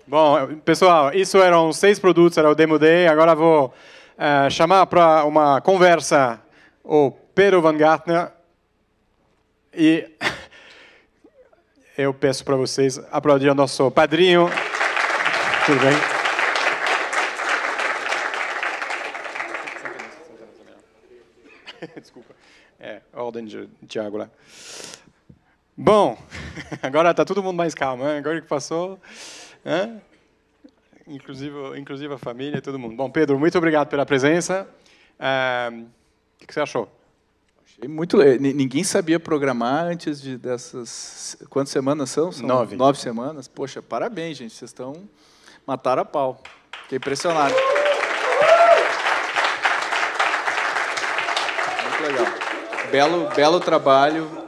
Bom, pessoal, isso eram 6 produtos, era o Demo Day. Agora vou chamar para uma conversa o Pedro Van Gartner. E eu peço para vocês aplaudir o nosso padrinho. Tudo bem? Desculpa. Ordem de Tiago lá. Bom, agora está todo mundo mais calmo, hein? Agora que passou... Inclusive a família e todo mundo. Bom, Pedro, muito obrigado pela presença. O que você achou? Achei muito legal. Ninguém sabia programar antes dessas... Quantas semanas são? São 9. 9 semanas. Poxa, parabéns, gente. Vocês estão... Mataram a pau. Fiquei impressionado. Muito legal. Belo trabalho.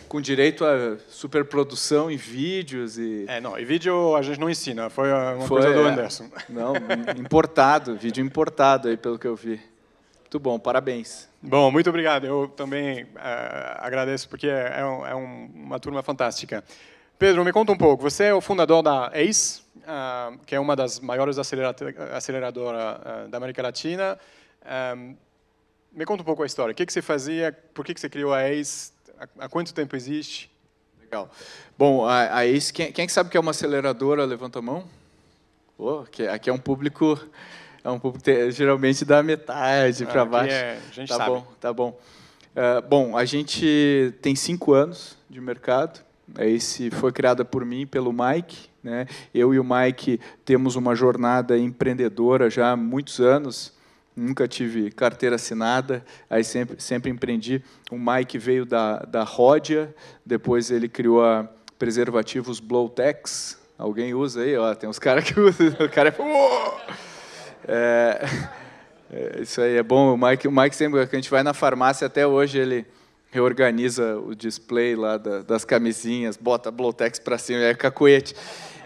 Com direito a superprodução em vídeos e... Não, e vídeo a gente não ensina, foi uma coisa do Anderson. Não, importado, vídeo importado aí, pelo que eu vi. Muito bom, parabéns. Bom, muito obrigado. Eu também agradeço, porque uma turma fantástica. Pedro, me conta um pouco. Você é o fundador da ACE, que é uma das maiores aceleradoras da América Latina. Me conta um pouco a história. O que você fazia? Por que você criou a ACE? Há quanto tempo existe? Legal. Bom, a ACE, quem é que sabe que é uma aceleradora? Levanta a mão. Aqui é um público geralmente da metade para baixo. A gente sabe. Tá bom. Bom, a gente tem 5 anos de mercado. A ACE foi criada por mim e pelo Mike, né? Eu e o Mike temos uma jornada empreendedora já há muitos anos. Nunca tive carteira assinada, aí sempre empreendi. O Mike veio da Ródia, depois ele criou a preservativos Blowtex. Alguém usa aí? Tem uns caras que usam, o cara isso aí é bom. O Mike sempre, que a gente vai na farmácia, até hoje ele reorganiza o display lá das camisinhas, bota Blowtex para cima, é cacuete.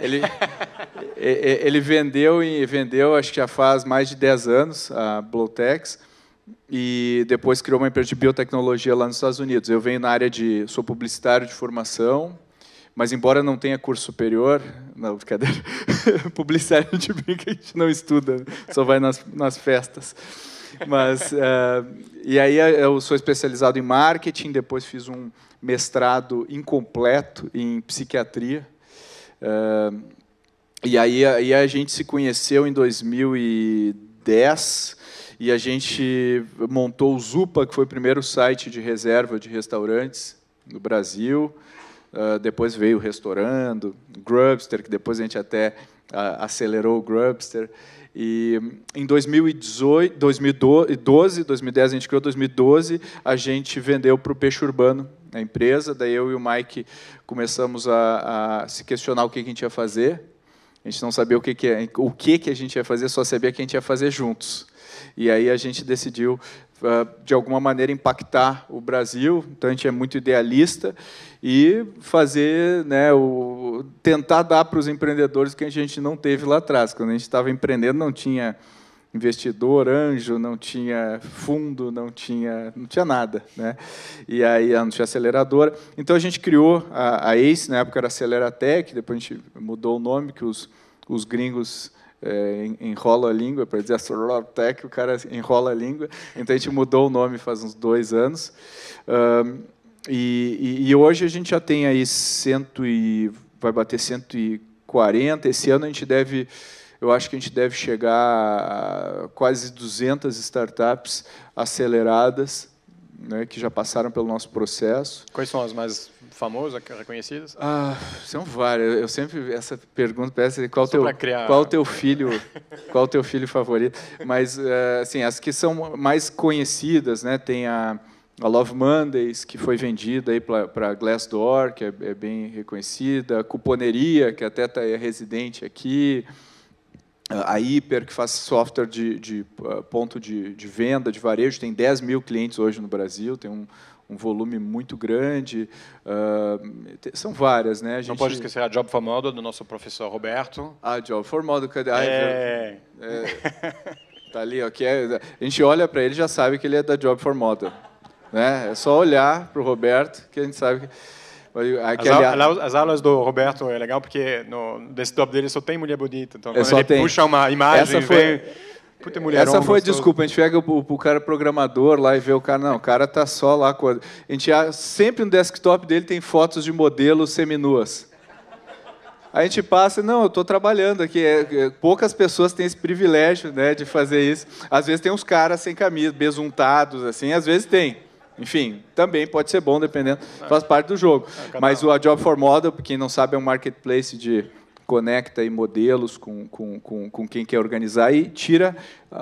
Ele vendeu, acho que já faz mais de 10 anos, a Blowtex, e depois criou uma empresa de biotecnologia lá nos Estados Unidos. Eu venho na área sou publicitário de formação, mas embora não tenha curso superior, não, brincadeira, publicitário a gente brinca, a gente não estuda, só vai nas festas. Mas, e aí eu sou especializado em marketing, depois fiz um mestrado incompleto em psiquiatria. E aí a gente se conheceu em 2010 e a gente montou o Zupa, que foi o primeiro site de reserva de restaurantes no Brasil. Depois veio o Restaurando, Grubster, que depois a gente até acelerou o Grubster. E em 2010 a gente criou, 2012 a gente vendeu para o Peixe Urbano, a empresa. Daí eu e o Mike começamos a se questionar o que a gente ia fazer. A gente não sabia o que a gente ia fazer, só sabia que a gente ia fazer juntos. E aí a gente decidiu, de alguma maneira, impactar o Brasil. Então a gente é muito idealista e fazer, né, tentar dar para os empreendedores que a gente não teve lá atrás. Quando a gente estava empreendendo, não tinha investidor, anjo, não tinha fundo, não tinha nada, né? E aí não tinha aceleradora. Então a gente criou a ACE, na época era Aceleratec, depois a gente mudou o nome, que os gringos enrolam a língua, para dizer Aceleratec, o cara enrola a língua. Então a gente mudou o nome faz uns 2 anos. E hoje a gente já tem aí vai bater 140. Esse ano a gente deve... Eu acho que a gente deve chegar a quase 200 startups aceleradas, né, que já passaram pelo nosso processo. Quais são as mais famosas, reconhecidas? São várias. Eu sempre essa pergunta parece qual o teu filho favorito. Mas assim, as que são mais conhecidas, né, tem a Love Mondays, que foi vendida aí para Glassdoor, que é bem reconhecida. A Cuponeria, que até é residente aqui. A Hiper, que faz software de ponto de venda, de varejo, tem 10 mil clientes hoje no Brasil, tem um volume muito grande. São várias, né? Não pode esquecer a Job for Model, do nosso professor Roberto. A Job for Model, cadê? Tá ali, ó, a gente olha para ele e já sabe que ele é da Job for Model. né? É só olhar para o Roberto que a gente sabe que... As aulas do Roberto é legal porque no desktop dele só tem mulher bonita. Então, quando ele puxa uma imagem, essa foi a desculpa. A gente pega o cara programador lá e vê o cara. Não, o cara tá só lá. A gente sempre no desktop dele tem fotos de modelos seminuas. A gente passa, não, eu estou trabalhando aqui. Poucas pessoas têm esse privilégio, né, de fazer isso. Às vezes tem uns caras sem camisa, besuntados, assim, às vezes tem. Enfim, também pode ser bom, dependendo, faz parte do jogo. Mas o Job for Model, quem não sabe, é um marketplace de conecta aí modelos com quem quer organizar e tira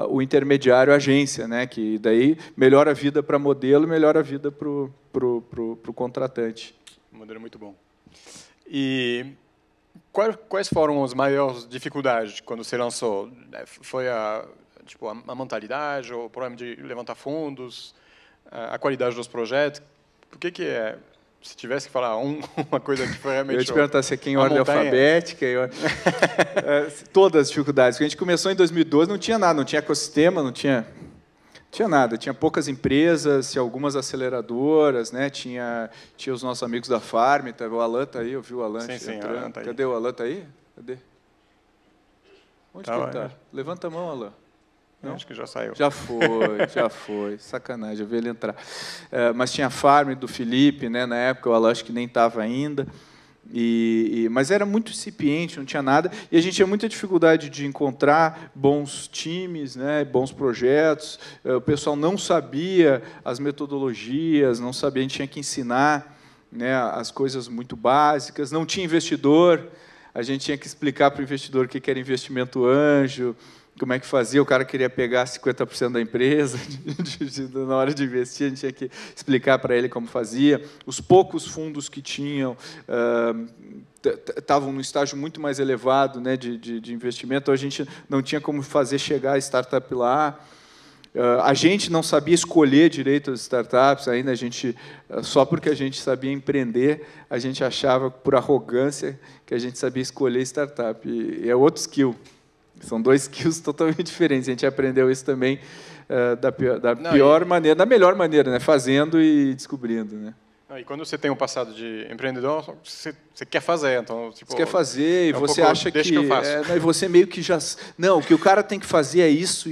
o intermediário, a agência, né, que daí melhora a vida para modelo e melhora a vida para o contratante. Um modelo muito bom. E quais foram as maiores dificuldades quando você lançou? Foi a mentalidade, o problema de levantar fundos, a qualidade dos projetos? Por que é? Se tivesse que falar uma coisa que foi realmente... Eu ia te perguntar se é quem ordem alfabética. Todas as dificuldades. Porque a gente começou em 2012, não tinha nada, não tinha ecossistema, não tinha nada. Tinha poucas empresas, tinha algumas aceleradoras, né? Tinha os nossos amigos da Farm, o Alan está aí, eu vi o Alan entrando. Tá aí. Cadê o Alan? Está aí? Cadê? Onde que ele está? Levanta a mão, Alan. Não? Acho que já saiu. Já foi. Sacanagem, eu vi ele entrar. Mas tinha a Farm do Felipe, né? Na época, o Alan acho que nem estava ainda. Mas era muito incipiente, não tinha nada. E a gente tinha muita dificuldade de encontrar bons times, né? Bons projetos. O pessoal não sabia as metodologias, não sabia, a gente tinha que ensinar, né, as coisas muito básicas. Não tinha investidor, a gente tinha que explicar para o investidor o que era investimento anjo, como é que fazia, o cara queria pegar 50% da empresa, na hora de investir, a gente tinha que explicar para ele como fazia. Os poucos fundos que tinham estavam num estágio muito mais elevado, né, de investimento, então a gente não tinha como fazer chegar a startup lá. A gente não sabia escolher direito as startups ainda, só porque a gente sabia empreender, a gente achava, por arrogância, que a gente sabia escolher startup. E é outro skill. São dois skills totalmente diferentes. A gente aprendeu isso também da melhor maneira, né? Fazendo e descobrindo, né? E quando você tem um passado de empreendedor, você quer fazer, então tipo, você quer fazer e você acha que eu faço. E você meio que já não, o que o cara tem que fazer é isso,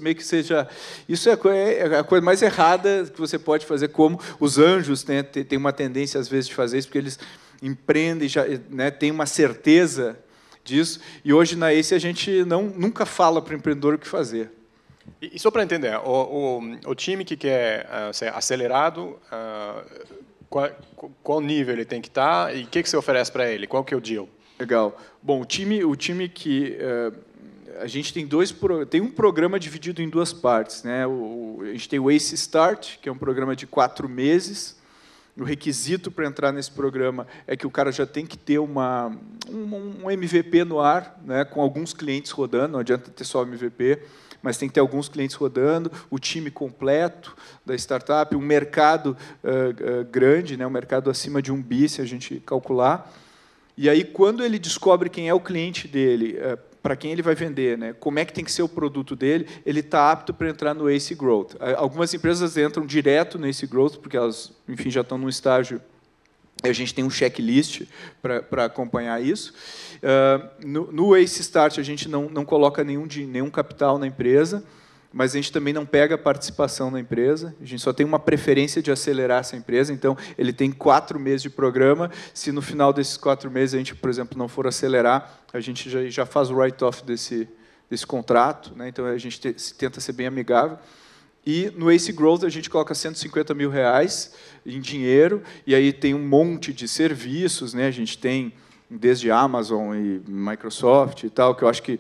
meio que seja isso é a coisa mais errada que você pode fazer, como os anjos, né, tem uma tendência às vezes de fazer isso porque eles empreendem, já, né, tem uma certeza disso, e hoje na ACE a gente nunca fala para o empreendedor o que fazer. E só para entender, o time que quer ser acelerado, qual nível ele tem que estar e o que você oferece para ele? Qual que é o deal? Legal. Bom, o time que... a gente tem um programa dividido em duas partes, né? A gente tem o ACE Start, que é um programa de 4 meses. O requisito para entrar nesse programa é que o cara já tem que ter um MVP no ar, né, com alguns clientes rodando, não adianta ter só o MVP, mas tem que ter alguns clientes rodando, o time completo da startup, um mercado grande, né, um mercado acima de 1 bi, se a gente calcular. E aí, quando ele descobre quem é o cliente dele, para quem ele vai vender, né, como é que tem que ser o produto dele, ele está apto para entrar no ACE Growth. Algumas empresas entram direto no ACE Growth, porque elas, enfim, já estão num estágio. A gente tem um checklist para acompanhar isso. No ACE Start, a gente não coloca nenhum capital na empresa, mas a gente também não pega participação na empresa, a gente só tem uma preferência de acelerar essa empresa, então ele tem 4 meses de programa, se no final desses 4 meses a gente, por exemplo, não for acelerar, a gente já faz o write-off desse contrato, né? Então a gente tenta ser bem amigável. E no ACE Growth a gente coloca R$150 mil em dinheiro, e aí tem um monte de serviços, né? A gente tem desde Amazon e Microsoft e tal, que eu acho que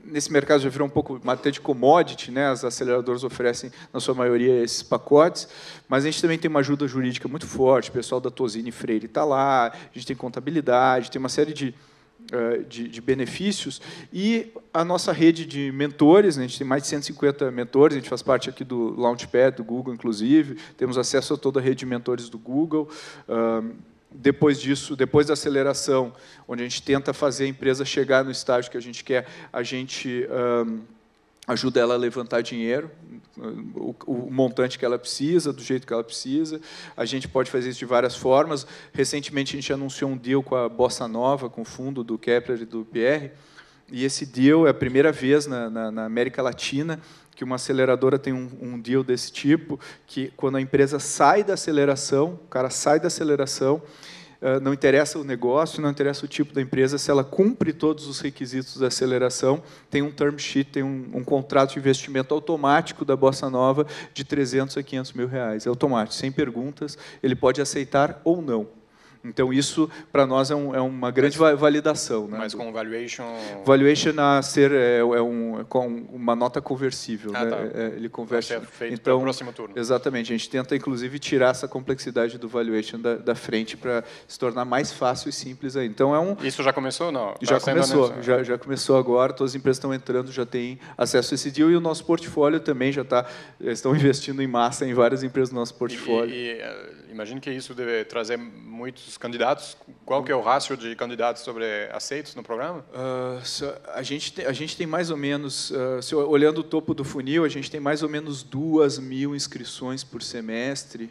nesse mercado já virou um pouco matéria de commodity, né? As aceleradoras oferecem, na sua maioria, esses pacotes, mas a gente também tem uma ajuda jurídica muito forte, o pessoal da Tosini Freire está lá, a gente tem contabilidade, tem uma série de benefícios, e a nossa rede de mentores, né? A gente tem mais de 150 mentores, a gente faz parte aqui do Launchpad, do Google, inclusive, temos acesso a toda a rede de mentores do Google. Depois disso, depois da aceleração, onde a gente tenta fazer a empresa chegar no estágio que a gente quer, a gente ajuda ela a levantar dinheiro, o montante que ela precisa, do jeito que ela precisa. A gente pode fazer isso de várias formas. Recentemente, a gente anunciou um deal com a Bossa Nova, com o fundo do Kepler e do Pierre, e esse deal é a primeira vez na América Latina que uma aceleradora tem um deal desse tipo, que quando a empresa sai da aceleração, o cara sai da aceleração, não interessa o negócio, não interessa o tipo da empresa, se ela cumpre todos os requisitos da aceleração, tem um term sheet, tem um contrato de investimento automático da Bossa Nova de 300 a 500 mil reais. É automático, sem perguntas, ele pode aceitar ou não. Então, isso, para nós, é uma grande validação. Né? Mas com valuation... Valuation a ser com uma nota conversível. Né? Tá. Ele converte. Vai ser feito então, para o próximo turno. Exatamente. A gente tenta, inclusive, tirar essa complexidade do valuation da frente para se tornar mais fácil e simples aí. Então, Isso já começou? Não. Já começou. Já começou agora. Todas as empresas estão entrando, já têm acesso a esse deal. E o nosso portfólio também já está... Estão investindo em massa em várias empresas do nosso portfólio. Imagino que isso deve trazer muitos candidatos. Qual que é o rácio de candidatos aceitos no programa? A gente tem mais ou menos, olhando o topo do funil, a gente tem mais ou menos 2.000 inscrições por semestre.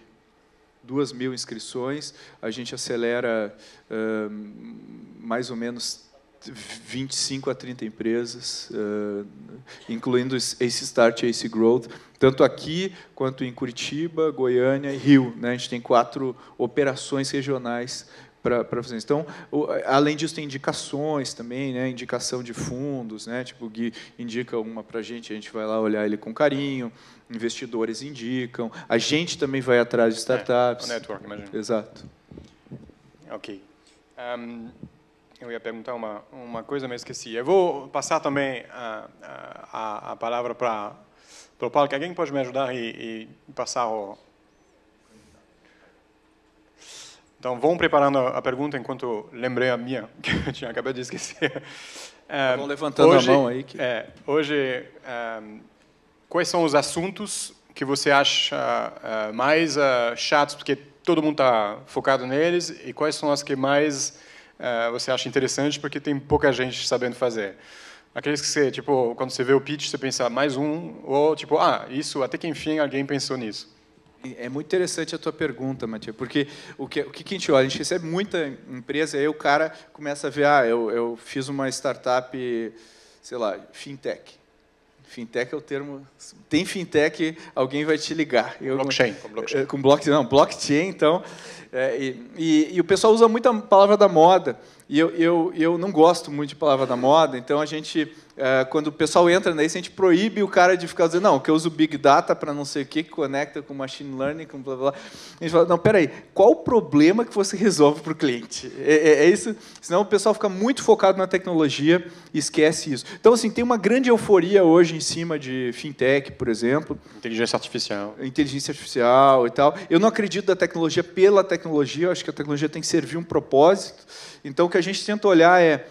2.000 inscrições. A gente acelera mais ou menos 25 a 30 empresas, incluindo Ace Start e Ace Growth, tanto aqui quanto em Curitiba, Goiânia e Rio. Né? A gente tem 4 operações regionais para fazer. Então, além disso, tem indicações também, né? Indicação de fundos, né? Tipo, o Gui indica uma para a gente vai lá olhar ele com carinho, investidores indicam, a gente também vai atrás de startups. O network, imagino. Exato. Ok. Eu ia perguntar uma coisa, mas esqueci. Eu vou passar também a palavra para o Paulo, que alguém pode me ajudar e passar o... Então, vão preparando a pergunta enquanto lembrei a minha, que eu tinha acabado de esquecer. Vão levantando hoje, a mão aí. Hoje, quais são os assuntos que você acha mais chatos, porque todo mundo está focado neles, e quais são as que mais você acha interessante, porque tem pouca gente sabendo fazer? Aqueles que você, tipo, quando você vê o pitch, você pensa mais um, ou tipo, isso, até que enfim alguém pensou nisso. É muito interessante a tua pergunta, Matias, porque o que a gente olha? A gente recebe muita empresa, aí o cara começa a ver, eu fiz uma startup, sei lá, fintech. Fintech é o termo... Tem fintech, alguém vai te ligar. Blockchain. Com blockchain, não, blockchain, então... E o pessoal usa muito a palavra da moda, e eu não gosto muito de palavra da moda, então a gente... quando o pessoal entra nisso, a gente proíbe o cara de ficar dizendo, não, que eu uso Big Data para não sei o que conecta com Machine Learning, com blá, blá, blá. A gente fala, não, peraí, qual o problema que você resolve para o cliente? É isso? Senão o pessoal fica muito focado na tecnologia e esquece isso. Então, assim, tem uma grande euforia hoje em cima de fintech, por exemplo. Inteligência artificial. Inteligência artificial e tal. Eu não acredito da tecnologia pela tecnologia, eu acho que a tecnologia tem que servir um propósito. Então, o que a gente tenta olhar é,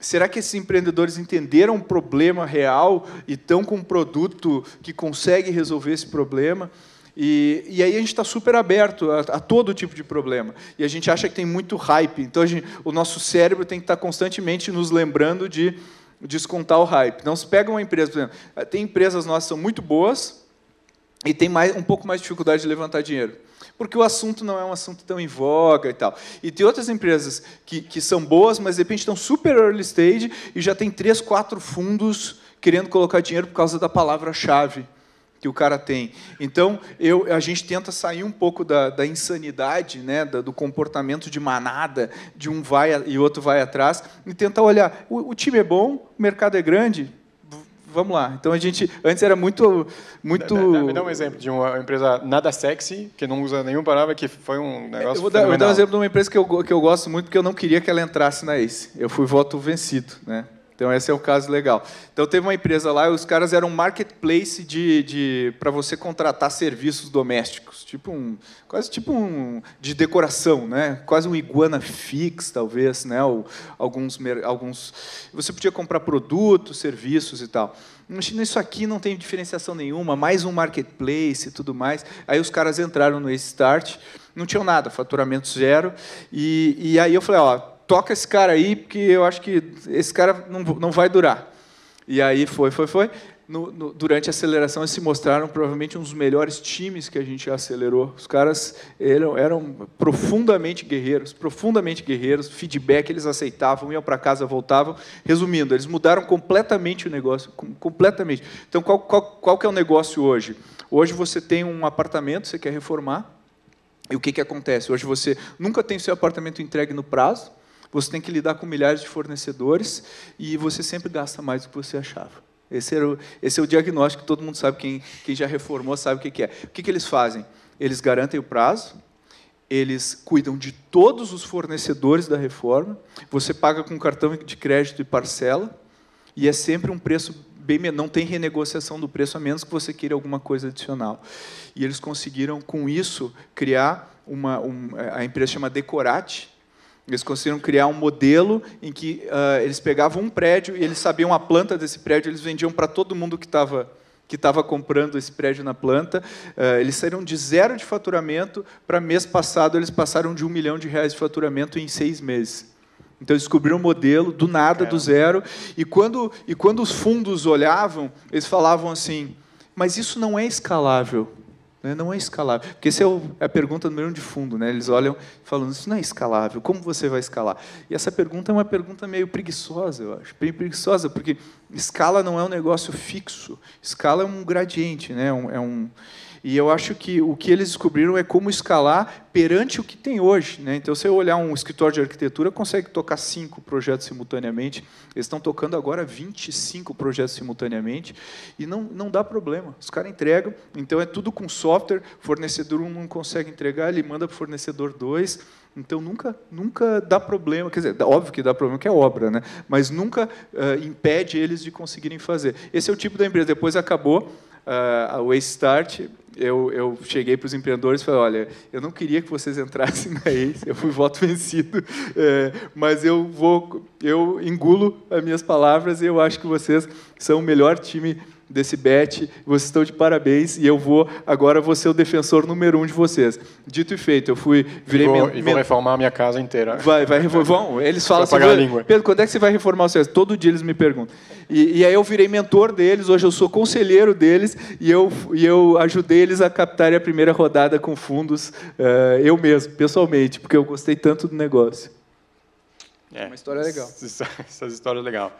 será que esses empreendedores entenderam um problema real e estão com um produto que consegue resolver esse problema? E aí a gente está super aberto a todo tipo de problema. E a gente acha que tem muito hype. Então, o nosso cérebro tem que estar constantemente nos lembrando de descontar o hype. Então, se pega uma empresa, por exemplo, tem empresas nossas que são muito boas e tem um pouco mais de dificuldade de levantar dinheiro, porque o assunto não é um assunto tão em voga e tal. E tem outras empresas que são boas, mas de repente estão super early stage e já tem 3, 4 fundos querendo colocar dinheiro por causa da palavra-chave que o cara tem. Então, a gente tenta sair um pouco da insanidade, né, do comportamento de manada, de um vai e outro vai atrás, e tentar olhar, o time é bom, o mercado é grande, vamos lá. Então, a gente, antes era muito... Me dá um exemplo de uma empresa nada sexy, que não usa nenhuma palavra, que foi um negócio eu vou dar um exemplo de uma empresa que eu gosto muito, porque eu não queria que ela entrasse na Ace. Eu fui voto vencido, né? Então, esse é um caso legal. Então, teve uma empresa lá, os caras eram um marketplace para você contratar serviços domésticos, quase tipo um de decoração, né? Quase um Iguana Fix, talvez, né? Ou alguns. Você podia comprar produtos, serviços e tal. Isso aqui não tem diferenciação nenhuma, mais um marketplace e tudo mais. Aí os caras entraram no Ace Start, não tinham nada, faturamento zero, e aí eu falei, toca esse cara aí, porque eu acho que esse cara não vai durar. E aí foi. durante a aceleração, eles se mostraram provavelmente um dos melhores times que a gente já acelerou. Os caras eram profundamente guerreiros, feedback eles aceitavam, iam para casa, voltavam. Resumindo, eles mudaram completamente o negócio, completamente. Então, qual que é o negócio hoje? Hoje você tem um apartamento, você quer reformar, e o que acontece? Hoje você nunca tem seu apartamento entregue no prazo, você tem que lidar com milhares de fornecedores, e você sempre gasta mais do que você achava. Esse é o diagnóstico que todo mundo sabe, quem já reformou sabe o que é. O que eles fazem? Eles garantem o prazo, eles cuidam de todos os fornecedores da reforma, você paga com cartão de crédito e parcela, e é sempre um preço bem menor, não tem renegociação do preço, a menos que você queira alguma coisa adicional. E eles conseguiram, com isso, criar a empresa chama Decorate. Eles conseguiram criar um modelo em que eles pegavam um prédio e eles sabiam a planta desse prédio, eles vendiam para todo mundo que estava comprando esse prédio na planta. Eles saíram de 0 de faturamento para, mês passado, eles passaram de R$1 milhão de faturamento em 6 meses. Então, eles descobriram um modelo, do nada, do zero. E quando os fundos olhavam, eles falavam assim, mas isso não é escalável. Não é escalável. Porque essa é a pergunta número 1 de fundo. Eles olham falando, isso não é escalável, como você vai escalar? E essa pergunta é uma pergunta meio preguiçosa, eu acho. Bem preguiçosa, porque escala não é um negócio fixo. Escala é um gradiente. E eu acho que o que eles descobriram é como escalar perante o que tem hoje. Então, se eu olhar um escritório de arquitetura, consegue tocar 5 projetos simultaneamente. Eles estão tocando agora 25 projetos simultaneamente e não dá problema. Os caras entregam, então é tudo com software, fornecedor 1 não consegue entregar, ele manda para o fornecedor 2, então nunca dá problema, quer dizer, óbvio que dá problema, que é obra, mas nunca impede eles de conseguirem fazer. Esse é o tipo da empresa. Depois acabou a Wastestart, eu cheguei para os empreendedores e falei, olha, eu não queria que vocês entrassem na ACE, eu fui voto vencido, mas eu engulo as minhas palavras e eu acho que vocês são o melhor time desse bet, vocês estão de parabéns e agora vou ser o defensor número 1 de vocês. Dito e feito, eu virei... Vou reformar a minha casa inteira. Vão, eles falam assim, Pedro, quando é que você vai reformar o seu? Todo dia eles me perguntam. E aí eu virei mentor deles, hoje eu sou conselheiro deles e eu ajudei eles a captarem a primeira rodada com fundos, eu mesmo, pessoalmente, porque eu gostei tanto do negócio. É uma história legal. Essas histórias legais.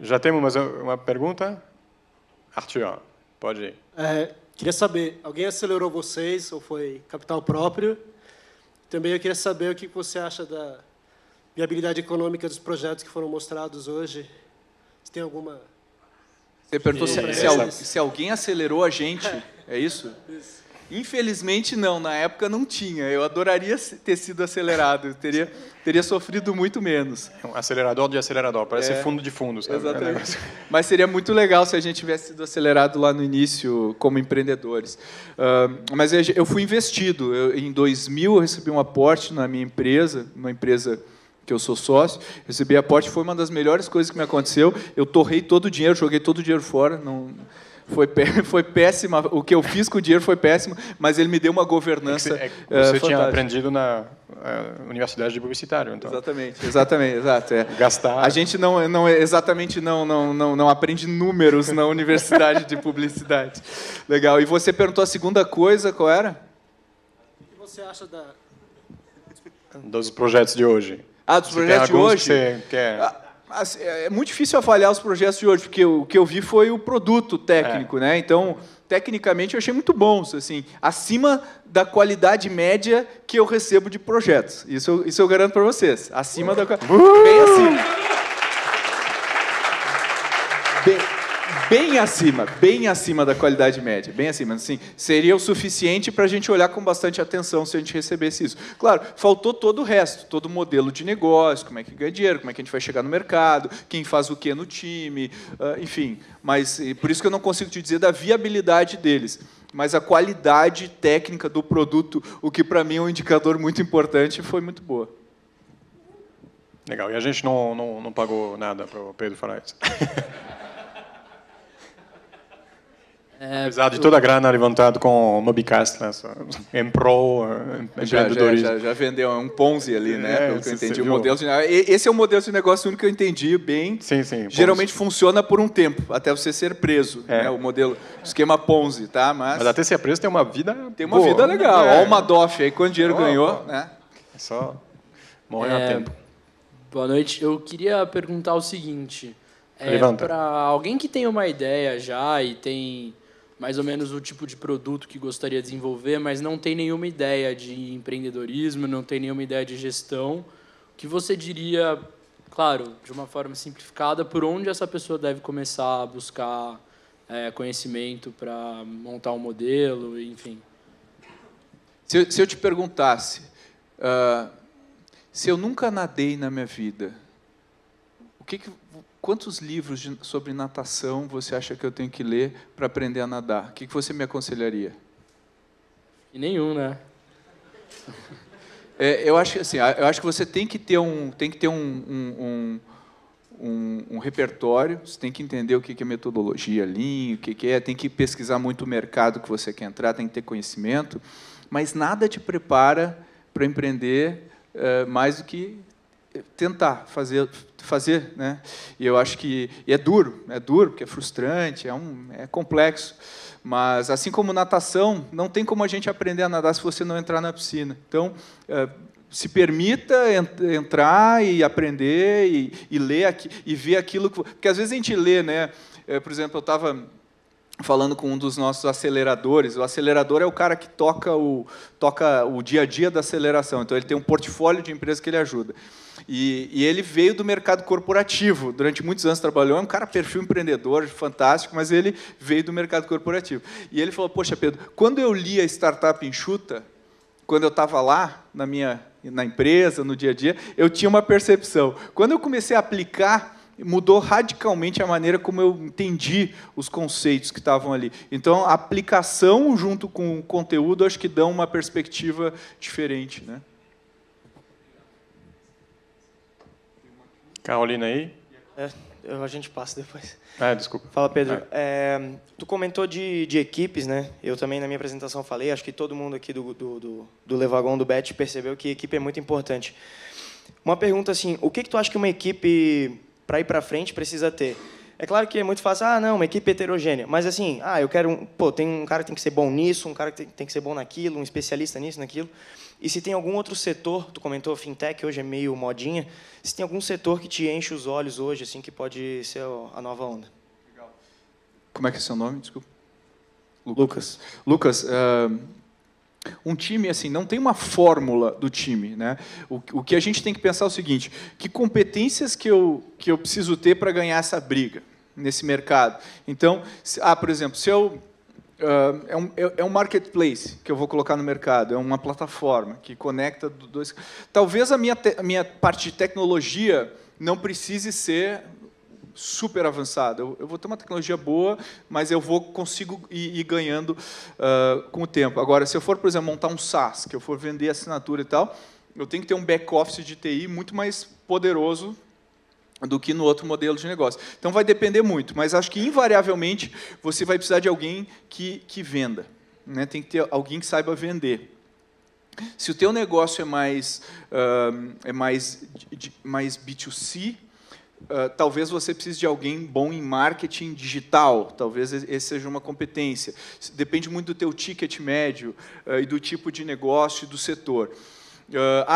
Já temos mais uma pergunta? Arthur, pode ir. Queria saber, alguém acelerou vocês ou foi capital próprio? Também eu queria saber o que você acha da viabilidade econômica dos projetos que foram mostrados hoje. Se tem alguma... Você perguntou se alguém acelerou a gente, é isso? Isso. Infelizmente, não. Na época, não tinha. Eu adoraria ter sido acelerado. Eu teria sofrido muito menos. É um acelerador de acelerador. Parece fundo de fundos. Exatamente. Mas seria muito legal se a gente tivesse sido acelerado lá no início, como empreendedores. Mas eu fui investido. Em 2000, eu recebi um aporte na minha empresa, uma empresa que eu sou sócio. Recebi aporte, foi uma das melhores coisas que me aconteceu. Eu torrei todo o dinheiro, joguei todo o dinheiro fora. Não... Foi péssima, o que eu fiz com o dinheiro foi péssimo, mas ele me deu uma governança Você tinha aprendido na Universidade de Publicitário, então. Exatamente, exato. Gastar. A gente não aprende números na Universidade de Publicidade. Legal. E você perguntou a segunda coisa, qual era? O que você acha dos projetos de hoje? Dos projetos de hoje? Que você quer... É muito difícil avaliar os projetos de hoje, porque o que eu vi foi o produto técnico, Então, tecnicamente, eu achei muito bons, assim, acima da qualidade média que eu recebo de projetos. Isso eu garanto para vocês. Acima da... Bem acima. Bem acima da qualidade média, bem acima. Assim, seria o suficiente para a gente olhar com bastante atenção se a gente recebesse isso. Claro, faltou todo o resto, todo o modelo de negócio, como é que ganha dinheiro, como é que a gente vai chegar no mercado, quem faz o que no time, enfim. Mas por isso que eu não consigo te dizer da viabilidade deles. Mas a qualidade técnica do produto, o que para mim é um indicador muito importante, foi muito boa. Legal. E a gente não pagou nada para o Pedro falar isso. Apesar de toda a grana levantada com o Mobicast, né? Em pro empreendedorismo. Já vendeu um Ponzi ali, né? Pelo que eu entendi. Esse é o modelo de negócio único que eu entendi bem. Sim. Geralmente funciona por um tempo, até você ser preso. Né? O modelo, esquema Ponzi, tá? Mas até ser preso tem uma vida Tem uma vida legal. Olha o Madoff aí, quanto dinheiro ganhou. Né? É só morrer a tempo. Boa noite. Eu queria perguntar o seguinte. Para alguém que tem uma ideia já e tem mais ou menos o tipo de produto que gostaria de desenvolver, mas não tem nenhuma ideia de empreendedorismo, não tem nenhuma ideia de gestão, o que você diria, claro, de uma forma simplificada, por onde essa pessoa deve começar a buscar conhecimento para montar um modelo, enfim? Se eu te perguntasse, se eu nunca nadei na minha vida, quantos livros sobre natação você acha que eu tenho que ler para aprender a nadar? O que você me aconselharia? E nenhum, né? Eu acho que assim, você tem que ter um repertório. Você tem que entender o que é metodologia Lean, o que é. Tem que pesquisar muito o mercado que você quer entrar. Tem que ter conhecimento. Mas nada te prepara para empreender mais do que tentar fazer, né? E eu acho que é duro, porque é frustrante, é complexo. Mas assim como natação, não tem como a gente aprender a nadar se você não entrar na piscina. Então, se permita entrar e aprender e ler e ver aquilo porque às vezes a gente lê, né? Por exemplo, eu estava falando com um dos nossos aceleradores. O acelerador é o cara que toca o dia a dia da aceleração. Então, ele tem um portfólio de empresas que ele ajuda. E ele veio do mercado corporativo. Durante muitos anos trabalhou, é um cara perfil empreendedor, fantástico, mas ele veio do mercado corporativo. E ele falou, poxa, Pedro, quando eu li a Startup Enxuta, quando eu estava lá, na empresa, no dia a dia, eu tinha uma percepção. Quando eu comecei a aplicar, mudou radicalmente a maneira como eu entendi os conceitos que estavam ali. Então, a aplicação junto com o conteúdo, acho que dão uma perspectiva diferente, né? Carolina aí? A gente passa depois. Desculpa. Fala, Pedro. Tu comentou de equipes, né? Eu também, na minha apresentação, falei, acho que todo mundo aqui do Levagon, do Bet, percebeu que equipe é muito importante. Uma pergunta assim, o que tu acha que uma equipe, para ir para frente, precisa ter? É claro que é muito fácil, uma equipe heterogênea, mas assim, eu quero, tem um cara que tem que ser bom nisso, um cara que tem que ser bom naquilo, um especialista nisso, naquilo. E se tem algum outro setor, tu comentou fintech, hoje é meio modinha, se tem algum setor que te enche os olhos hoje, assim, que pode ser a nova onda? Legal. Como é que é seu nome? Desculpa. Lucas. Lucas, um time, assim, não tem uma fórmula do time, né? O que a gente tem que pensar é o seguinte, que competências que eu preciso ter para ganhar essa briga nesse mercado? Então, por exemplo, se eu... É um marketplace que eu vou colocar no mercado, é uma plataforma que conecta dois... Talvez a minha parte de tecnologia não precise ser super avançada. Eu vou ter uma tecnologia boa, mas eu consigo ir ganhando com o tempo. Agora, se eu for, por exemplo, montar um SaaS, que eu for vender assinatura e tal, eu tenho que ter um back-office de TI muito mais poderoso do que no outro modelo de negócio. Então, vai depender muito, mas acho que, invariavelmente, você vai precisar de alguém que venda. Né? Tem que ter alguém que saiba vender. Se o teu negócio é mais B2C, talvez você precise de alguém bom em marketing digital, talvez esse seja uma competência. Depende muito do teu ticket médio e do tipo de negócio e do setor.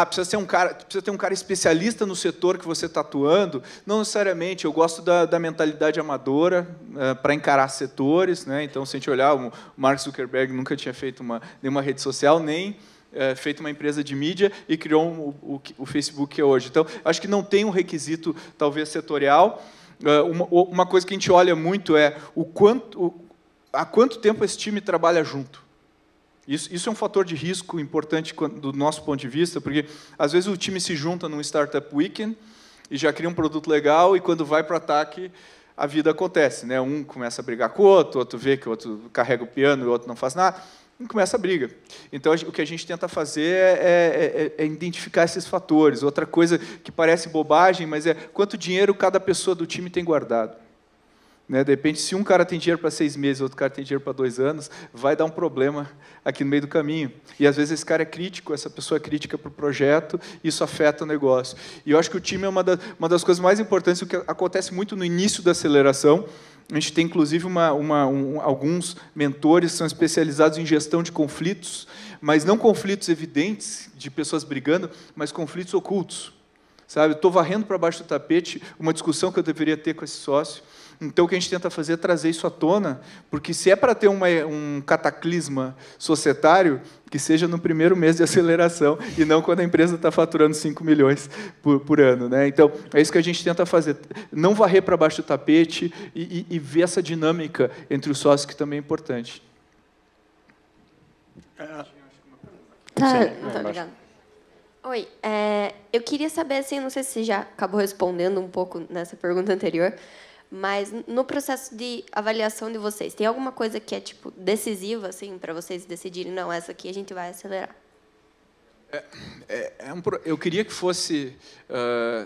Precisa ter um cara especialista no setor que você está atuando? Não necessariamente. Eu gosto da mentalidade amadora para encarar setores, né? Então, se a gente olhar, o Mark Zuckerberg nunca tinha feito nenhuma rede social, nem feito uma empresa de mídia e criou o Facebook que é hoje. Então, acho que não tem um requisito, talvez, setorial. Uma coisa que a gente olha muito é há quanto tempo esse time trabalha junto. Isso é um fator de risco importante do nosso ponto de vista, porque, às vezes, o time se junta num Startup Weekend e já cria um produto legal, e, quando vai para o ataque, a vida acontece. Né? Um começa a brigar com o outro vê que o outro carrega o piano e o outro não faz nada, e começa a briga. Então, o que a gente tenta fazer é identificar esses fatores. Outra coisa que parece bobagem, mas é quanto dinheiro cada pessoa do time tem guardado. Né? De repente, se um cara tem dinheiro para 6 meses, outro cara tem dinheiro para 2 anos, vai dar um problema aqui no meio do caminho. E, às vezes, esse cara é crítico, essa pessoa é crítica para o projeto, e isso afeta o negócio. E eu acho que o time é uma das coisas mais importantes, o que acontece muito no início da aceleração. A gente tem, inclusive, alguns mentores que são especializados em gestão de conflitos, mas não conflitos evidentes, de pessoas brigando, mas conflitos ocultos. Sabe? Estou varrendo para baixo do tapete uma discussão que eu deveria ter com esse sócio. Então, o que a gente tenta fazer é trazer isso à tona, porque se é para ter um cataclisma societário, que seja no primeiro mês de aceleração, e não quando a empresa está faturando 5 milhões por ano. Né? Então, é isso que a gente tenta fazer. Não varrer para baixo do tapete e ver essa dinâmica entre os sócios, que também é importante. Muito obrigada. Oi, eu queria saber, assim, não sei se você já acabou respondendo um pouco nessa pergunta anterior, mas no processo de avaliação de vocês, tem alguma coisa que é tipo decisiva, assim, para vocês decidirem, não, essa aqui a gente vai acelerar? Eu queria que fosse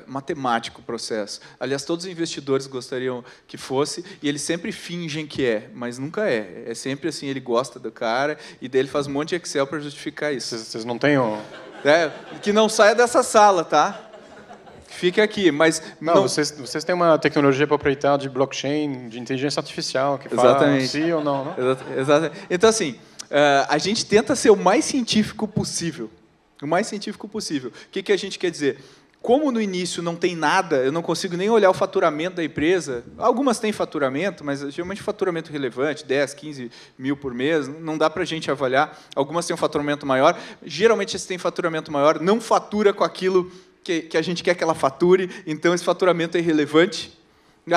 matemático o processo. Aliás, todos os investidores gostariam que fosse, e eles sempre fingem que é, mas nunca é. É sempre assim, ele gosta do cara, e daí ele faz um monte de Excel para justificar isso. Vocês não têm o... Que não saia dessa sala, tá? Fique aqui, mas... Não, vocês têm uma tecnologia proprietária de blockchain, de inteligência artificial, que fala exatamente. Sim ou não, não? Exatamente. Então, assim, a gente tenta ser o mais científico possível. O mais científico possível. O que a gente quer dizer? Como no início não tem nada, eu não consigo nem olhar o faturamento da empresa. Algumas têm faturamento, mas geralmente faturamento relevante, 10, 15 mil por mês, não dá para a gente avaliar. Algumas têm um faturamento maior. Geralmente, esse tem faturamento maior, não fatura com aquilo que a gente quer que ela fature, então esse faturamento é irrelevante.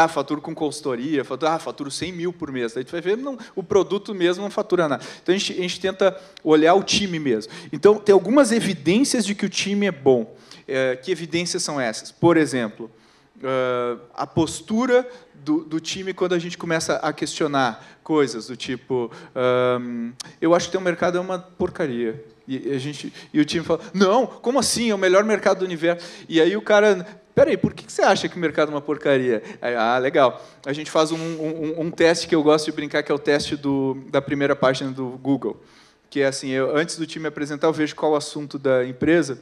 Faturo com consultoria, faturo 100 mil por mês. Aí tu vai ver, não, o produto mesmo não fatura nada. Então, a gente tenta olhar o time mesmo. Então, tem algumas evidências de que o time é bom. Que evidências são essas? Por exemplo, a postura do time quando a gente começa a questionar coisas do tipo, eu acho que teu mercado é uma porcaria. E o time fala, não, como assim? É o melhor mercado do universo. E aí o cara, peraí, por que você acha que o mercado é uma porcaria? Aí, legal. A gente faz um teste que eu gosto de brincar, que é o teste da primeira página do Google. Que é assim, antes do time apresentar, eu vejo qual o assunto da empresa,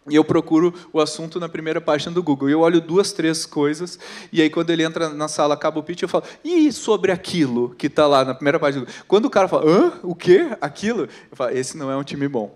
e eu procuro o assunto na primeira página do Google. Eu olho 2, 3 coisas, e aí, quando ele entra na sala, acaba o pitch, eu falo, e sobre aquilo que está lá na primeira página do Google? Quando o cara fala, o quê? Aquilo? Eu falo, esse não é um time bom.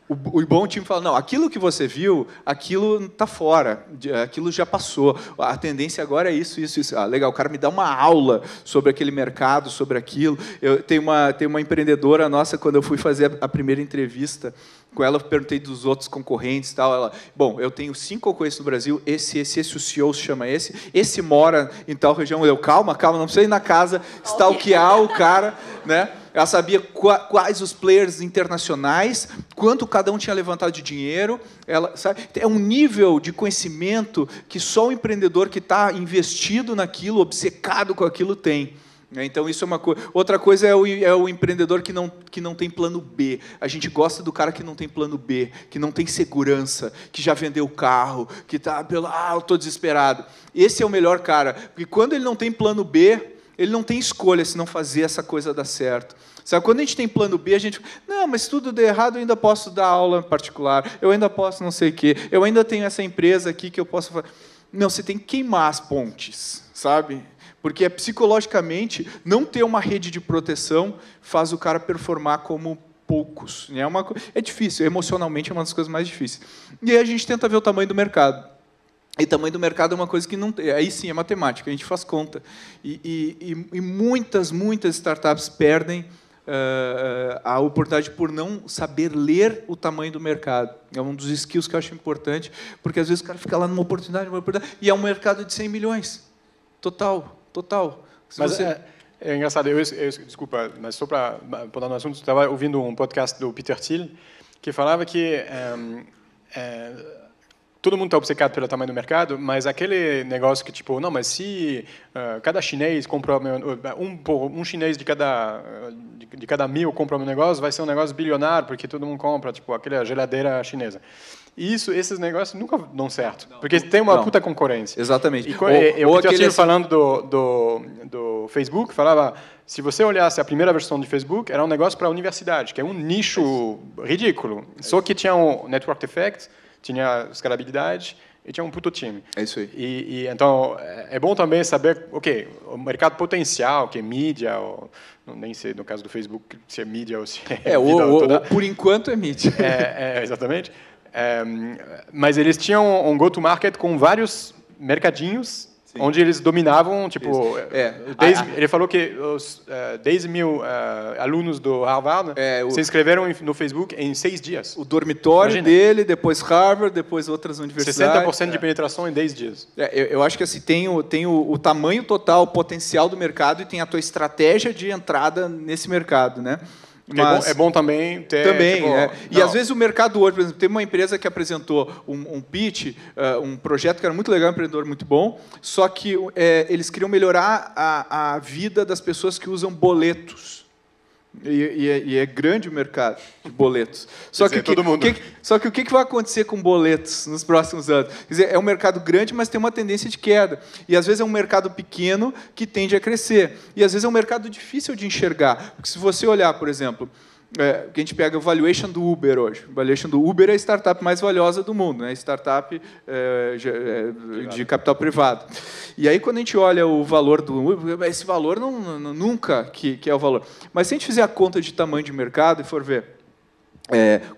O bom time fala, não, aquilo que você viu, aquilo está fora, aquilo já passou, a tendência agora é isso, isso, isso. Legal, o cara me dá uma aula sobre aquele mercado, sobre aquilo. Tem uma empreendedora nossa, quando eu fui fazer a primeira entrevista com ela, eu perguntei dos outros concorrentes e tal. Ela, bom, eu tenho 5 concorrentes no Brasil, esse, o CEO se chama esse mora em tal região. Eu, calma, não precisa ir na casa, stalkear o cara, né? Ela sabia quais os players internacionais, quanto cada um tinha levantado de dinheiro. Ela, sabe, é um nível de conhecimento que só o empreendedor que está investido naquilo, obcecado com aquilo, tem. Então, isso é uma coisa. Outra coisa é o empreendedor que não tem plano B. A gente gosta do cara que não tem plano B, que não tem segurança, que já vendeu o carro, que está eu estou desesperado. Esse é o melhor cara, porque quando ele não tem plano B, ele não tem escolha se não fazer essa coisa dar certo. Sabe, quando a gente tem plano B, a gente... Não, mas se tudo der errado, eu ainda posso dar aula particular, eu ainda posso não sei o quê, eu ainda tenho essa empresa aqui que eu posso fazer... Não, você tem que queimar as pontes, sabe? Porque psicologicamente, não ter uma rede de proteção faz o cara performar como poucos. É difícil, emocionalmente é uma das coisas mais difíceis. E aí a gente tenta ver o tamanho do mercado. E o tamanho do mercado é uma coisa que não tem. Aí sim é matemática, a gente faz conta. E muitas startups perdem a oportunidade por não saber ler o tamanho do mercado. É um dos skills que eu acho importante, porque às vezes o cara fica lá numa oportunidade, e é um mercado de 100 milhões. Total. Mas é engraçado, desculpa, mas só para dar no assunto, eu estava ouvindo um podcast do Peter Thiel, que falava que todo mundo está obcecado pelo tamanho do mercado, mas aquele negócio que, tipo, não, mas se cada chinês compra um chinês de cada 1000 compra o meu negócio, vai ser um negócio bilionário, porque todo mundo compra, tipo, aquela geladeira chinesa. E esses negócios nunca dão certo, porque tem uma puta concorrência. Exatamente. Eu já estive falando do Facebook, falava, se você olhasse a primeira versão de Facebook, era um negócio para a universidade, que é um nicho ridículo. Só que tinha um network effect, tinha escalabilidade e tinha um puto time. É isso aí. E então, é bom também saber, ok, o mercado potencial, que é mídia, ou, nem sei no caso do Facebook se é mídia ou se é ou por enquanto é mídia. Exatamente. Mas eles tinham um go-to-market com vários mercadinhos, sim, onde eles dominavam, tipo... ele falou que os 10 mil alunos do Harvard se inscreveram no Facebook em 6 dias. O dormitório dele, depois Harvard, depois outras universidades. 60% de penetração em 10 dias. Eu acho que assim, tem o tamanho total, o potencial do mercado e tem a tua estratégia de entrada nesse mercado, né? Mas é bom também ter... Também, E às vezes o mercado hoje, por exemplo, teve uma empresa que apresentou um pitch, um projeto que era muito legal, um empreendedor muito bom, só que eles queriam melhorar a vida das pessoas que usam boletos. E é grande o mercado de boletos. Só que o que vai acontecer com boletos nos próximos anos? Quer dizer, é um mercado grande, mas tem uma tendência de queda. E às vezes é um mercado pequeno que tende a crescer. E às vezes é um mercado difícil de enxergar. Porque se você olhar, por exemplo, que a gente pega o valuation do Uber hoje. O valuation do Uber é a startup mais valiosa do mundo, né? Startup de capital privado. E aí, quando a gente olha o valor do Uber, esse valor nunca que é o valor. Mas se a gente fizer a conta de tamanho de mercado e for ver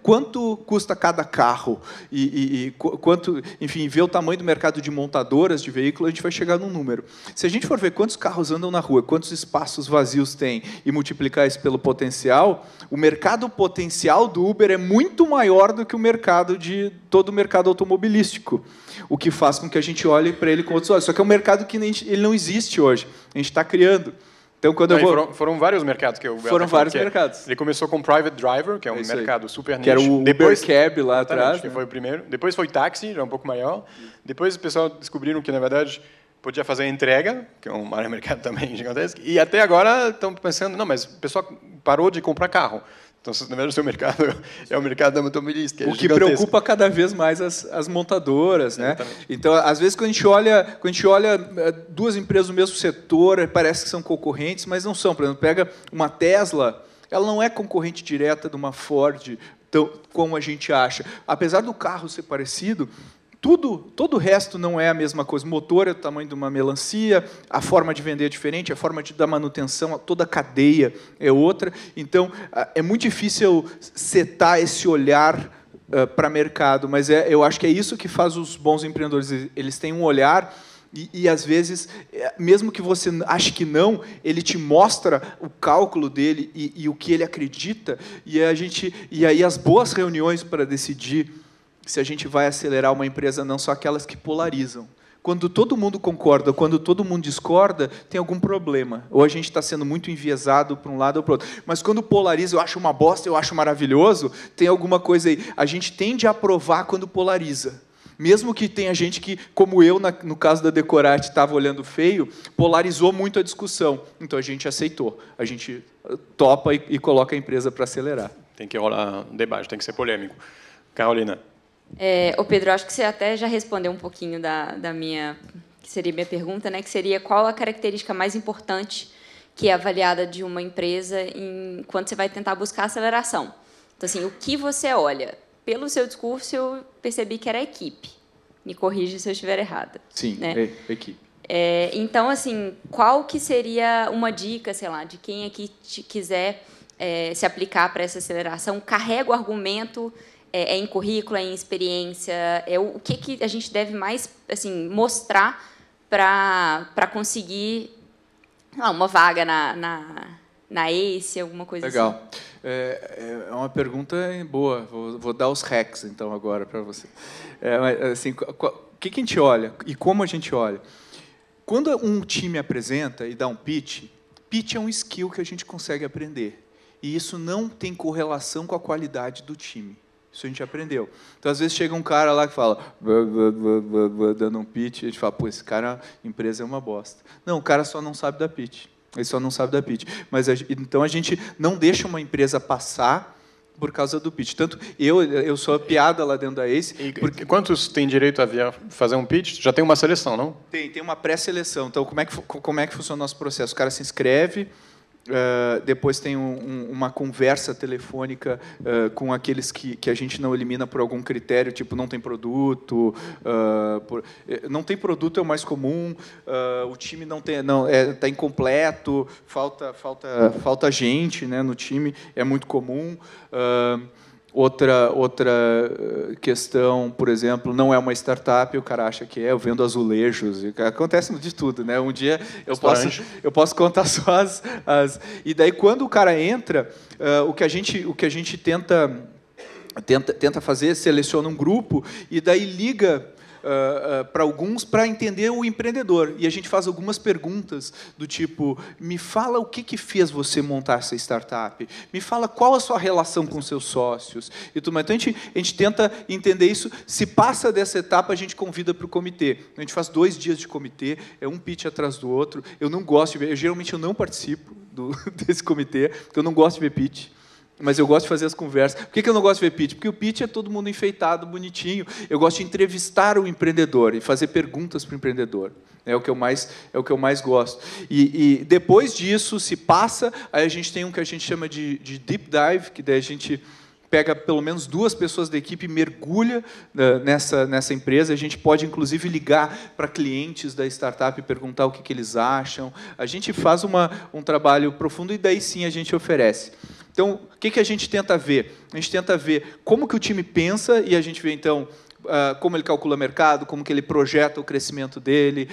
quanto custa cada carro e quanto, enfim, ver o tamanho do mercado de montadoras de veículos, a gente vai chegar num número. Se a gente for ver quantos carros andam na rua, quantos espaços vazios tem e multiplicar isso pelo potencial, o mercado potencial do Uber é muito maior do que o mercado todo o mercado automobilístico, o que faz com que a gente olhe para ele com outros olhos. Só que é um mercado que ele não existe hoje, a gente está criando. Então, foram vários mercados que eu... Foram vários mercados. Ele começou com Private Driver, que é um mercado super nicho. Que era o Uber Cab lá atrás. Que foi o primeiro. Depois foi táxi, já um pouco maior. Depois o pessoal descobriram que, na verdade, podia fazer entrega, que é uma área de mercado também gigantesca. E até agora estão pensando, não, mas o pessoal parou de comprar carro. Então, na verdade, o seu mercado é o mercado da automobilística. O que preocupa cada vez mais as montadoras, né? Então, às vezes, quando a gente olha duas empresas do mesmo setor, parece que são concorrentes, mas não são. Por exemplo, pega uma Tesla, ela não é concorrente direta de uma Ford, como a gente acha. Apesar do carro ser parecido, todo o resto não é a mesma coisa. O motor é do tamanho de uma melancia, a forma de vender é diferente, a forma de dar manutenção, toda a cadeia é outra. Então, é muito difícil setar esse olhar para mercado, mas eu acho que é isso que faz os bons empreendedores. Eles têm um olhar e às vezes, mesmo que você ache que não, ele te mostra o cálculo dele e o que ele acredita. E aí as boas reuniões para decidir se a gente vai acelerar uma empresa, não só aquelas que polarizam. Quando todo mundo concorda, quando todo mundo discorda, tem algum problema. Ou a gente está sendo muito enviesado para um lado ou para o outro. Mas quando polariza, eu acho uma bosta, eu acho maravilhoso, tem alguma coisa aí. A gente tende a aprovar quando polariza. Mesmo que tenha gente que, como eu, no caso da Decorate, estava olhando feio, polarizou muito a discussão. Então, a gente aceitou. A gente topa e coloca a empresa para acelerar. Tem que rolar um debate, tem que ser polêmico. Carolina. Pedro, acho que você até já respondeu um pouquinho que seria minha pergunta, né? Que seria qual a característica mais importante que é avaliada de uma empresa quando você vai tentar buscar aceleração. Então, assim, o que você olha? Pelo seu discurso, eu percebi que era a equipe. Me corrija se eu estiver errada. Sim, né? Equipe. Então, assim, qual que seria uma dica, sei lá, de quem aqui quiser se aplicar para essa aceleração? Carrega o argumento... em currículo, em experiência, o que a gente deve mais assim, mostrar para conseguir uma vaga na ACE, alguma coisa Legal. assim. É uma pergunta boa. Vou dar os hacks, então, agora, para você. Assim, o que a gente olha e como a gente olha? Quando um time apresenta e dá um pitch é um skill que a gente consegue aprender. E isso não tem correlação com a qualidade do time. Isso a gente aprendeu. Então, às vezes, chega um cara lá que fala, dando um pitch, e a gente fala, pô, esse cara, empresa é uma bosta. Não, o cara só não sabe dar pitch. Ele só não sabe dar pitch. Mas, então, a gente não deixa uma empresa passar por causa do pitch. Tanto eu sou a piada lá dentro da ACE. Porque quantos têm direito a fazer um pitch? Já tem uma seleção, não? Tem uma pré-seleção. Então, como é que funciona o nosso processo? O cara se inscreve, depois tem uma conversa telefônica com aqueles que a gente não elimina por algum critério, tipo não tem produto, não tem produto é o mais comum, o time está incompleto, falta gente, né, no time, é muito comum. Outra questão, por exemplo, não é uma startup, o cara acha que eu vendo azulejos, acontece de tudo, né? Um dia eu posso contar só as... E daí, quando o cara entra, o que a gente tenta fazer, seleciona um grupo e daí liga para alguns para entender o empreendedor. E a gente faz algumas perguntas do tipo, me fala o que fez você montar essa startup, me fala qual a sua relação com seus sócios. E tudo mais. Então, a gente tenta entender isso. Se passa dessa etapa, a gente convida para o comitê. A gente faz 2 dias de comitê, é um pitch atrás do outro. Eu não gosto de ver, geralmente eu não participo desse comitê, porque eu não gosto de ver pitch. Mas eu gosto de fazer as conversas. Por que eu não gosto de ver pitch? Porque o pitch é todo mundo enfeitado, bonitinho. Eu gosto de entrevistar o empreendedor e fazer perguntas para o empreendedor. É o que eu mais gosto. E depois disso, se passa, aí a gente tem um que a gente chama de deep dive, que daí a gente pega pelo menos 2 pessoas da equipe e mergulha nessa empresa. A gente pode, inclusive, ligar para clientes da startup e perguntar o que eles acham. A gente faz um trabalho profundo e daí sim a gente oferece. Então, o que a gente tenta ver? A gente tenta ver como que o time pensa e a gente vê, então, como ele calcula mercado, como que ele projeta o crescimento dele.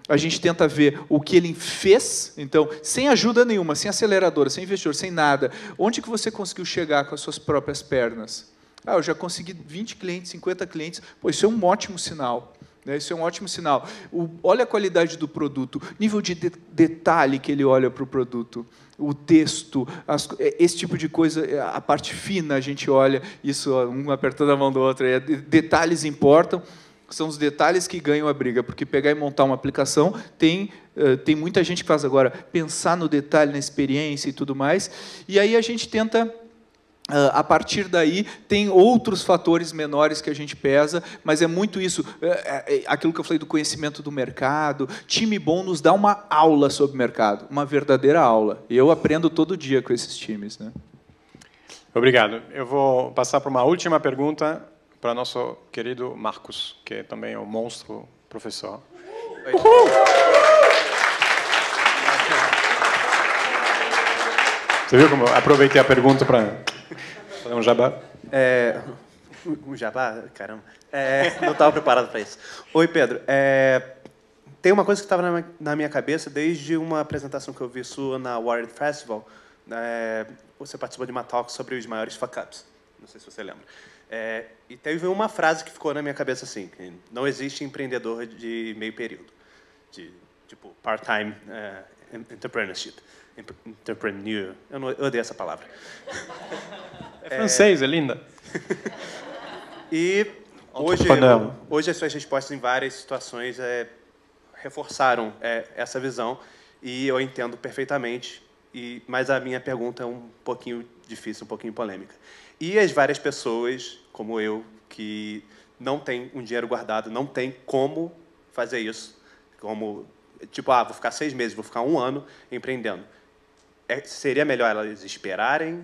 A gente tenta ver o que ele fez, então, sem ajuda nenhuma, sem aceleradora, sem investidor, sem nada. Onde que você conseguiu chegar com as suas próprias pernas? Eu já consegui 20 clientes, 50 clientes. Pô, isso é um ótimo sinal. Isso é um ótimo sinal. Olha a qualidade do produto, nível de detalhe que ele olha para o produto, o texto, esse tipo de coisa, a parte fina a gente olha, isso, um apertando a mão do outro, detalhes importam, são os detalhes que ganham a briga, porque pegar e montar uma aplicação, tem muita gente que faz agora, pensar no detalhe, na experiência e tudo mais, e aí a gente tenta... A partir daí, tem outros fatores menores que a gente pesa, mas é muito isso, aquilo que eu falei do conhecimento do mercado. Time bom nos dá uma aula sobre o mercado, uma verdadeira aula. E eu aprendo todo dia com esses times, né? Obrigado. Eu vou passar para uma última pergunta para nosso querido Marcos, que também é um monstro professor. Uhul! Você viu como eu aproveitei a pergunta para... fazer um jabá? Um jabá? Caramba. Não estava preparado para isso. Oi, Pedro. Tem uma coisa que estava na minha cabeça desde uma apresentação que eu vi sua na Wired Festival. Você participou de uma talk sobre os maiores fuck-ups. Não sei se você lembra. E teve uma frase que ficou na minha cabeça assim, que não existe empreendedor de meio período. Tipo, part-time entrepreneurship. Entrepreneur. Eu odeio essa palavra. É francês, é linda. E hoje as suas respostas em várias situações reforçaram essa visão e eu entendo perfeitamente. Mas a minha pergunta é um pouquinho difícil, um pouquinho polêmica. E as várias pessoas, como eu, que não têm um dinheiro guardado, não tem como fazer isso, como tipo, vou ficar 6 meses, vou ficar 1 ano empreendendo. Seria melhor elas esperarem,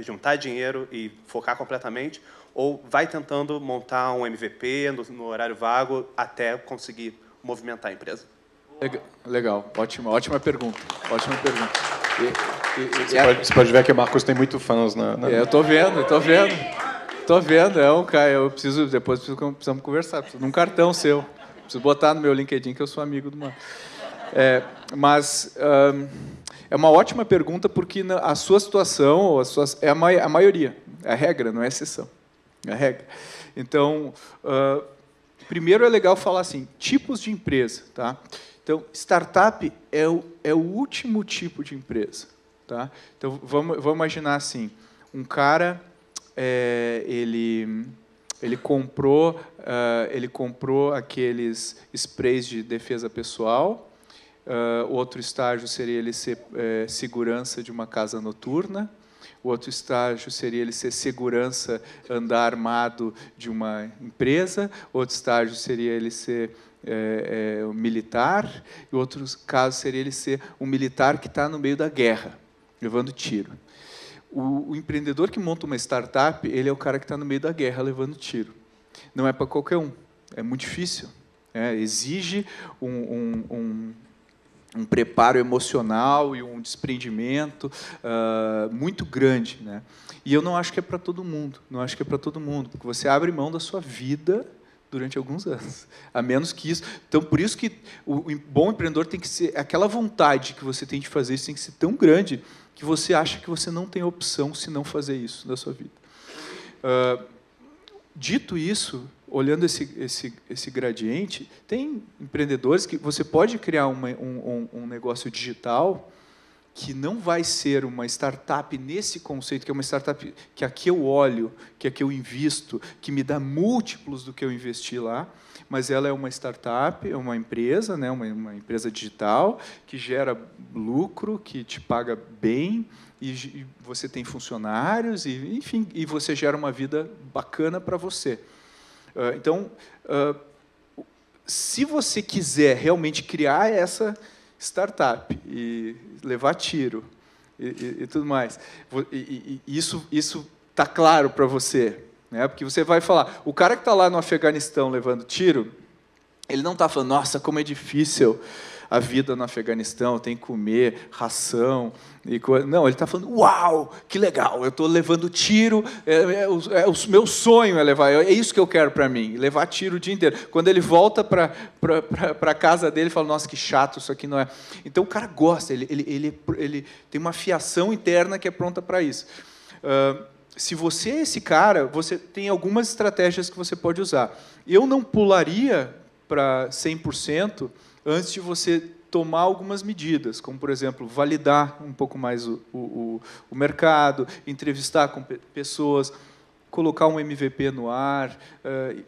juntar dinheiro e focar completamente, ou vai tentando montar um MVP no horário vago até conseguir movimentar a empresa? Legal, ótima pergunta. Ótima pergunta. Você pode ver que o Marcos tem muito fãs na... Eu estou vendo. É um cara, precisamos conversar, preciso de um cartão seu. Preciso botar no meu LinkedIn que eu sou amigo do Marcos. Mas é uma ótima pergunta porque a sua situação é a maioria, é a regra, não é a exceção, é a regra. Então, primeiro é legal falar assim, tipos de empresa, tá? Então, startup é o último tipo de empresa, tá? Então, vamos imaginar assim, um cara ele comprou aqueles sprays de defesa pessoal. Outro estágio seria ele ser segurança de uma casa noturna. O outro estágio seria ele ser segurança, andar armado de uma empresa. Outro estágio seria ele ser militar. E outro caso seria ele ser um militar que está no meio da guerra, levando tiro. O empreendedor que monta uma startup, ele é o cara que está no meio da guerra, levando tiro. Não é para qualquer um. É muito difícil. Exige um preparo emocional e um desprendimento muito grande, né? E eu não acho que é para todo mundo. Não acho que é para todo mundo, porque você abre mão da sua vida durante alguns anos, a menos que isso. Então, por isso que o bom empreendedor tem que ser aquela vontade que você tem de fazer isso tem que ser tão grande que você acha que você não tem opção se não fazer isso na sua vida. Dito isso, olhando esse gradiente, tem empreendedores que você pode criar um negócio digital que não vai ser uma startup nesse conceito, que é uma startup que aqui eu olho, que aqui eu invisto, que me dá múltiplos do que eu investi lá, mas ela é uma startup, é uma empresa, né, uma empresa digital, que gera lucro, que te paga bem, e você tem funcionários, e, enfim, e você gera uma vida bacana para você. Então, se você quiser realmente criar essa startup e levar tiro e tudo mais, isso está claro para você, né? Porque você vai falar, o cara que está lá no Afeganistão levando tiro, ele não está falando, nossa, como é difícil a vida no Afeganistão, tem que comer, ração. Não, ele está falando, uau, que legal, eu estou levando tiro, o meu sonho é levar, é isso que eu quero para mim, levar tiro o dia inteiro. Quando ele volta para a casa dele, ele fala, nossa, que chato, isso aqui não é. Então, o cara gosta, ele tem uma fiação interna que é pronta para isso. Se você é esse cara, você tem algumas estratégias que você pode usar. Eu não pularia para 100%, antes de você tomar algumas medidas, como, por exemplo, validar um pouco mais o mercado, entrevistar com pessoas, colocar um MVP no ar,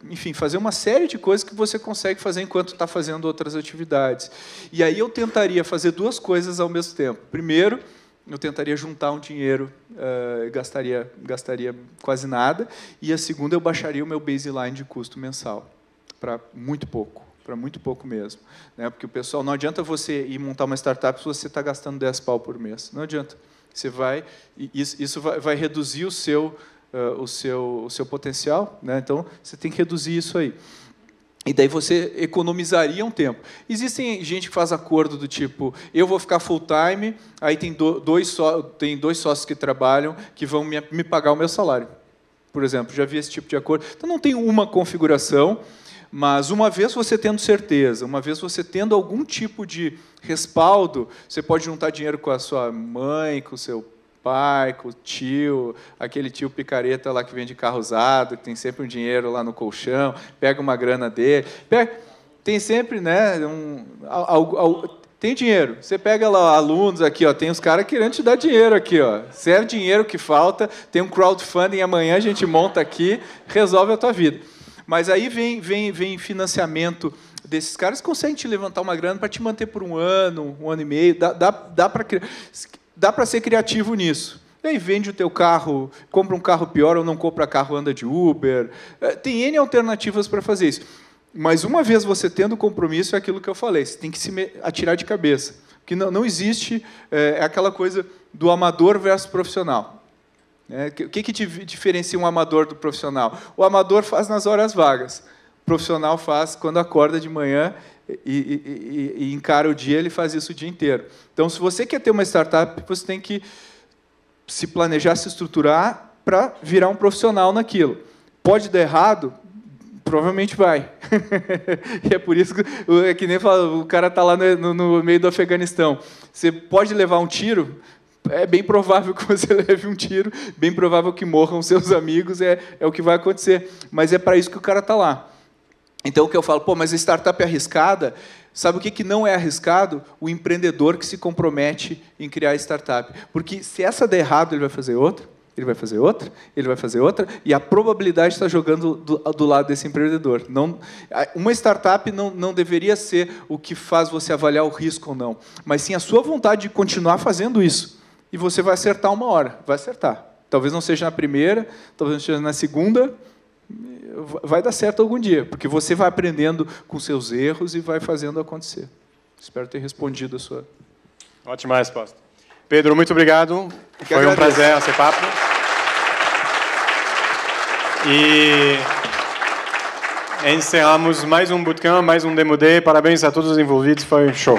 enfim, fazer uma série de coisas que você consegue fazer enquanto está fazendo outras atividades. E aí eu tentaria fazer duas coisas ao mesmo tempo. Primeiro, eu tentaria juntar um dinheiro, gastaria quase nada, e a segunda, eu baixaria o meu baseline de custo mensal, para muito pouco mesmo, né? Porque o pessoal, não adianta você ir montar uma startup se você está gastando 10 pau por mês, não adianta. Você vai, isso vai reduzir o seu potencial, né? Então você tem que reduzir isso aí. E daí você economizaria um tempo. Existem gente que faz acordo do tipo, eu vou ficar full time, aí tem dois sócios que trabalham que vão me pagar o meu salário, por exemplo. Já vi esse tipo de acordo. Então não tem uma configuração. Mas, uma vez você tendo certeza, uma vez você tendo algum tipo de respaldo, você pode juntar dinheiro com a sua mãe, com o seu pai, com o tio, aquele tio picareta lá que vende carro usado, que tem sempre um dinheiro lá no colchão, pega uma grana dele. Tem sempre, né, tem dinheiro. Você pega lá alunos aqui, ó, tem os caras querendo te dar dinheiro aqui, ó. Se é dinheiro que falta, tem um crowdfunding, amanhã a gente monta aqui, resolve a tua vida. Mas aí vem financiamento desses caras que conseguem te levantar uma grana para te manter por um ano e meio. Dá para ser criativo nisso. E aí vende o teu carro, compra um carro pior ou não compra carro, anda de Uber. Tem N alternativas para fazer isso. Mas uma vez você tendo compromisso, é aquilo que eu falei, você tem que se atirar de cabeça. Porque não existe aquela coisa do amador versus profissional. O que diferencia um amador do profissional? O amador faz nas horas vagas. O profissional faz quando acorda de manhã e encara o dia, ele faz isso o dia inteiro. Então, se você quer ter uma startup, você tem que se planejar, se estruturar para virar um profissional naquilo. Pode dar errado? Provavelmente vai. E é por isso que nem fala, o cara está lá no meio do Afeganistão. Você pode levar um tiro? É bem provável que você leve um tiro, bem provável que morram seus amigos, é o que vai acontecer. Mas é para isso que o cara está lá. Então, o que eu falo, mas a startup é arriscada. Sabe o que não é arriscado? O empreendedor que se compromete em criar a startup. Porque se essa der errado, ele vai fazer outra. ele vai fazer outra, ele vai fazer outra, e a probabilidade está jogando do lado desse empreendedor. Uma startup não deveria ser o que faz você avaliar o risco ou não, mas sim a sua vontade de continuar fazendo isso. E você vai acertar uma hora, vai acertar. Talvez não seja na primeira, talvez não seja na segunda, vai dar certo algum dia, porque você vai aprendendo com seus erros e vai fazendo acontecer. Espero ter respondido a sua... Ótima resposta. Pedro, muito obrigado. Foi um prazer esse papo. E encerramos mais um bootcamp, mais um Demo Day. Parabéns a todos os envolvidos, foi um show.